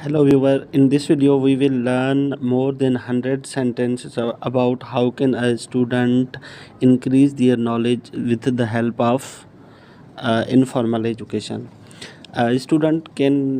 Hello viewer, in this video we will learn more than 100 sentences about how can a student increase their knowledge with the help of informal education. A student can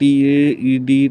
TED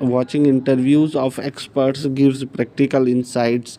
Watching interviews of experts gives practical insights.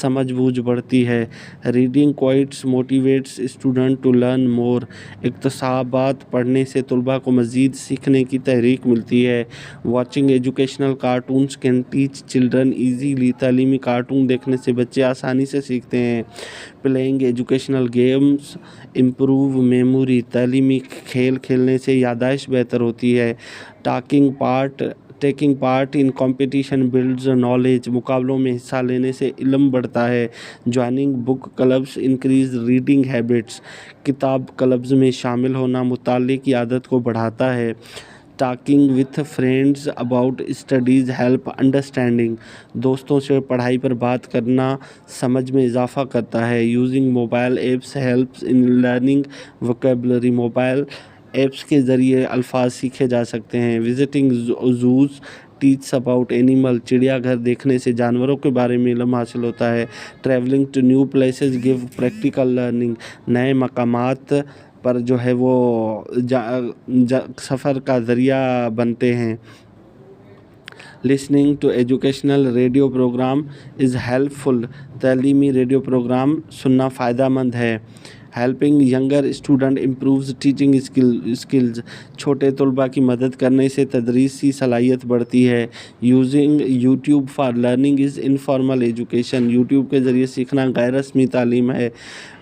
سمجھ بوجھ بڑھتی ہے. Reading quits motivates student to learn more. اقتصابات پڑھنے سے طلباء کو مزید سیکھنے کی تحریک ملتی ہے. Watching educational cartoons can teach children easily. تعلیمی کارٹون دیکھنے سے بچے آسانی سے سیکھتے ہیں. Playing educational games improve memory. تعلیمی کھیل کھیلنے سے یادداشت بہتر ہوتی ہے. Taking part in competition builds knowledge. مقابلوں میں حصہ لینے سے علم بڑھتا ہے. Joining book clubs increase reading habits. کتاب کلبز میں شامل ہونا مطالعے کی عادت کو بڑھاتا ہے. Talking with friends about studies help understanding. دوستوں سے پڑھائی پر بات کرنا سمجھ میں اضافہ کرتا ہے. Using mobile apps helps in learning vocabulary. Mobile apps کے ذریعے الفاظ سیکھے جا سکتے ہیں. Visiting zoos teaches about animal. چڑیا گھر دیکھنے سے جانوروں کے بارے میں علم حاصل ہوتا ہے. Travelling to new places give practical learning. نئے مقامات پر جو ہے وہ سفر کا ذریعہ بنتے ہیں. Listening to educational radio program is helpful فل. تعلیمی ریڈیو پروگرام سننا فائدہ مند ہے. Helping younger student improves teaching skills. چھوٹے طلباء کی مدد کرنے سے تدریسی صلاحیت بڑھتی ہے. Using YouTube for learning is informal education. YouTube کے ذریعے سیکھنا غیر رسمی تعلیم ہے.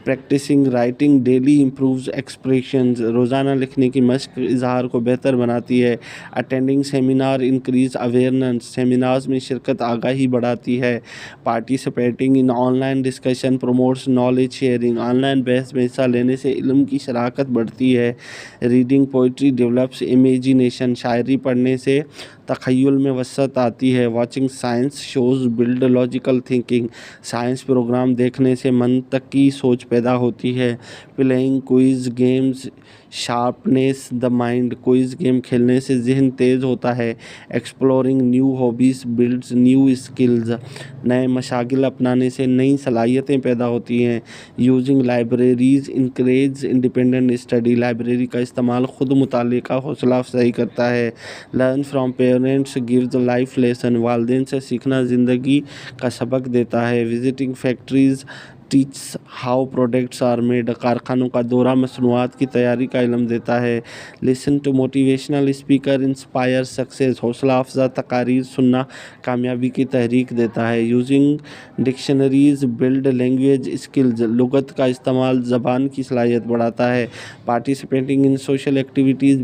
Practising writing daily improves expressions. روزانہ لکھنے کی مشق اظہار کو بہتر بناتی ہے. Attending seminar increase awareness. Seminars میں شرکت آگاہی بڑھاتی ہے. Participating in online discussion promotes knowledge sharing. Online بحث میں حصہ لینے سے علم کی شراکت بڑھتی ہے. Reading poetry develops imagination. شاعری پڑھنے سے تخیل میں وسعت آتی ہے. Watching science shows build logical thinking. Science program دیکھنے سے منطقی سوچ پیدا ہوتی ہے. Playing quiz games sharpness the mind. Quiz game کھیلنے سے ذہن تیز ہوتا ہے. Exploring new hobbies builds new skills. نئے مشاغل اپنانے سے نئی صلاحیتیں پیدا ہوتی ہیں. Using libraries increase independent study. Library کا استعمال خود مطالعے کا حوصلہ افزائی کرتا ہے. Learn from parents gives life lesson. والدین سے سیکھنا زندگی کا سبق دیتا ہے. Visiting factories teaches how products are made. کارخانوں کا دورہ مصنوعات کی تیاری کا علم دیتا ہے. Listen to motivational speaker inspire success. حوصلہ افزا تقاریر سننا کامیابی کی تحریک دیتا ہے. Using dictionaries build language skills. لغت کا استعمال زبان کی صلاحیت بڑھاتا ہے. Participating in social activities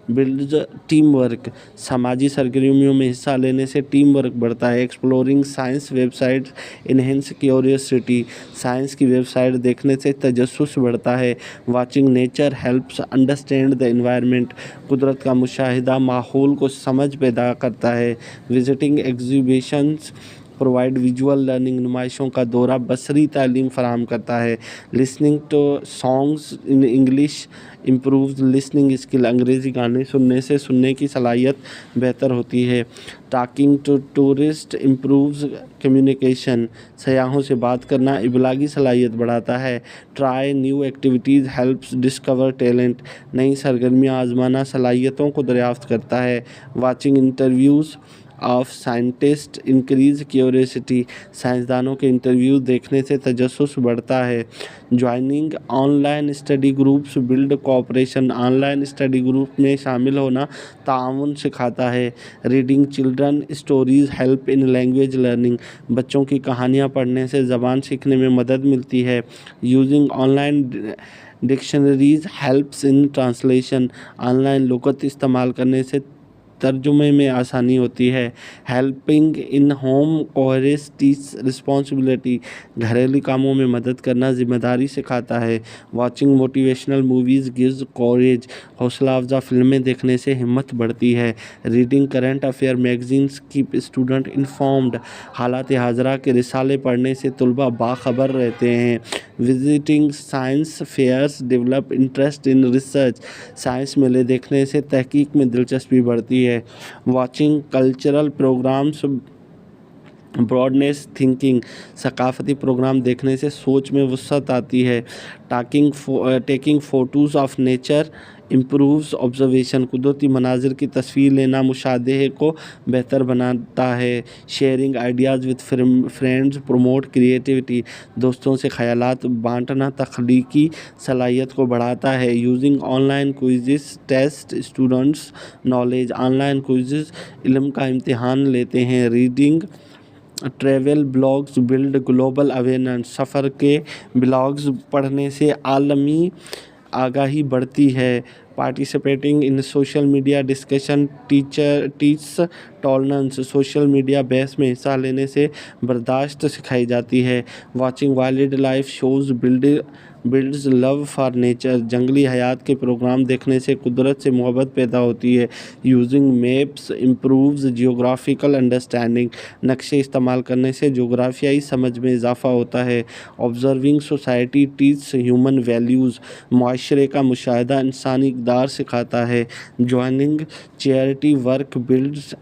builds team work. سماجی سرگرمیوں میں حصہ لینے سے ٹیم ورک بڑھتا ہے. Exploring science website enhance curiosity. Science کی ویب سائٹ دیکھنے سے تجسس بڑھتا ہے. Watching nature helps understand the environment. قدرت کا مشاہدہ ماحول کو سمجھ پیدا کرتا ہے. Visiting exhibitions provide visual learning. نمائشوں کا دورہ بصری تعلیم فراہم کرتا ہے. Listening to songs in English improves listening skill. انگریزی گانے سننے سے سننے کی صلاحیت بہتر ہوتی ہے. Talking to tourist improves communication. سیاحوں سے بات کرنا ابلاغی صلاحیت بڑھاتا ہے. Try new activities helps discover talent. نئی سرگرمیاں آزمانا صلاحیتوں کو دریافت کرتا ہے. Watching interviews of scientist increase curiosity. سائنسدانوں کے انٹرویو دیکھنے سے تجسس بڑھتا ہے. Joining online study groups build cooperation. Online study group میں شامل ہونا تعاون سکھاتا ہے. Reading children stories help in language learning. بچوں کی کہانیاں پڑھنے سے زبان سیکھنے میں مدد ملتی ہے. Using online dictionaries helps in translation. Online لغت استعمال کرنے سے ترجمے میں آسانی ہوتی ہے. Helping in home chores teach responsibility. گھریلو کاموں میں مدد کرنا ذمہ داری سکھاتا ہے. Watching motivational movies gives courage. حوصلہ افزا فلمیں دیکھنے سے ہمت بڑھتی ہے. Reading current affair magazines keep student informed. حالات حاضرہ کے رسالے پڑھنے سے طلباء باخبر رہتے ہیں. Visiting science fairs develop interest in research. Science میلے دیکھنے سے تحقیق میں دلچسپی بڑھتی ہے. Watching cultural programs broadens thinking. ثقافتی پروگرام دیکھنے سے سوچ میں وسعت آتی ہے. Taking photos of nature improves observation, قدرتی مناظر کی تصویر لینا مشاہدے کو بہتر بناتا ہے. Sharing ideas with friends promote creativity, دوستوں سے خیالات بانٹنا تخلیقی صلاحیت کو بڑھاتا ہے. Using online quizzes test students knowledge, online quizzes علم کا امتحان لیتے ہیں. Reading travel blogs build global awareness, سفر کے بلاگز پڑھنے سے عالمی آگاہی بڑھتی ہے. Participating in social media discussion teaches tolerance, social media بحث میں حصہ لینے سے برداشت سکھائی جاتی ہے. Watching wild life shows builds love for nature, جنگلی حیات کے پروگرام دیکھنے سے قدرت سے محبت پیدا ہوتی ہے. Using maps improves geographical understanding, نقشے استعمال کرنے سے جغرافیائی سمجھ میں اضافہ ہوتا ہے. آبزرونگ سوسائٹی ٹیچس ہیومن ویلیوز، معاشرے کا مشاہدہ انسانی اقدار سکھاتا ہے. Joining charity work builds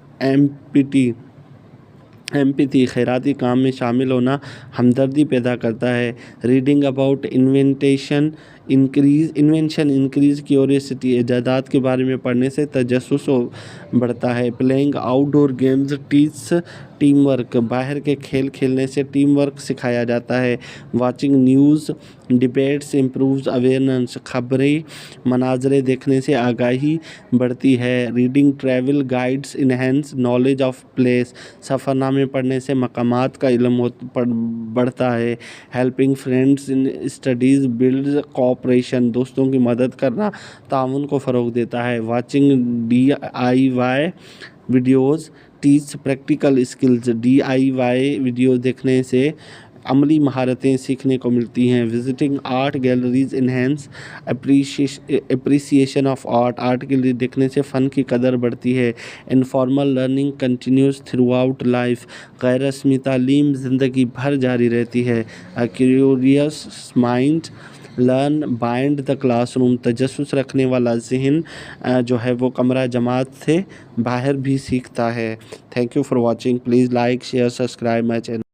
empathy, خیراتی کام میں شامل ہونا ہمدردی پیدا کرتا ہے. Reading about invention increase curiosity, ایجادات کے بارے میں پڑھنے سے تجسس بڑھتا ہے. پلینگ آؤٹ ڈور گیمز ٹیچس ٹیم ورک، باہر کے کھیل کھیلنے سے ٹیم ورک سکھایا جاتا ہے. Watching news debates improves awareness, خبری مناظرے دیکھنے سے آگاہی بڑھتی ہے. Reading travel guides enhance knowledge of place, سفر نامے پڑھنے سے مقامات کا علم بڑھتا ہے. Helping friends in studies builds cooperation, دوستوں کی مدد کرنا تعاون کو فروغ دیتا ہے. Watching DIY videos teach practical skills, DIY video دیکھنے سے عملی مہارتیں سیکھنے کو ملتی ہیں. Visiting art galleries enhance appreciation of art, art gallery دیکھنے سے فن کی قدر بڑھتی ہے. Informal learning continues throughout life, غیر رسمی تعلیم زندگی بھر جاری رہتی ہے. Curious mind learn beyond the classroom, تجسس رکھنے والا ذہن جو ہے وہ کمرہ جماعت سے باہر بھی سیکھتا ہے. Thank you for watching. Please like share subscribe my channel.